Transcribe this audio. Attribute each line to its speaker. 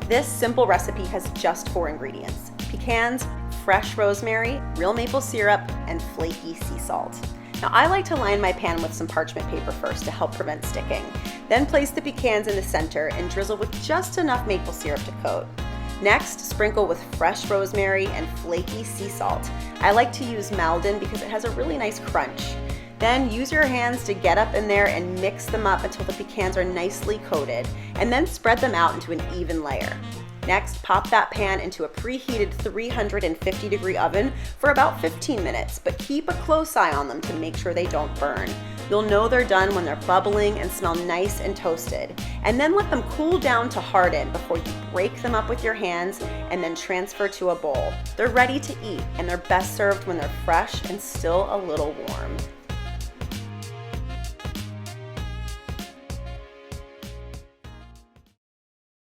Speaker 1: This simple recipe has just 4 ingredients: pecans, fresh rosemary, real maple syrup, and flaky sea salt. Now I like to line my pan with some parchment paper first to help prevent sticking. Then place the pecans in the center and drizzle with just enough maple syrup to coat. Next, sprinkle with fresh rosemary and flaky sea salt. I like to use Maldon because it has a really nice crunch. Then use your hands to get up in there and mix them up until the pecans are nicely coated, and then spread them out into an even layer. Next, pop that pan into a preheated 350-degree oven for about 15 minutes, but keep a close eye on them to make sure they don't burn. You'll know they're done when they're bubbling and smell nice and toasted. And then let them cool down to harden before you break them up with your hands and then transfer to a bowl. They're ready to eat, and they're best served when they're fresh and still a little warm.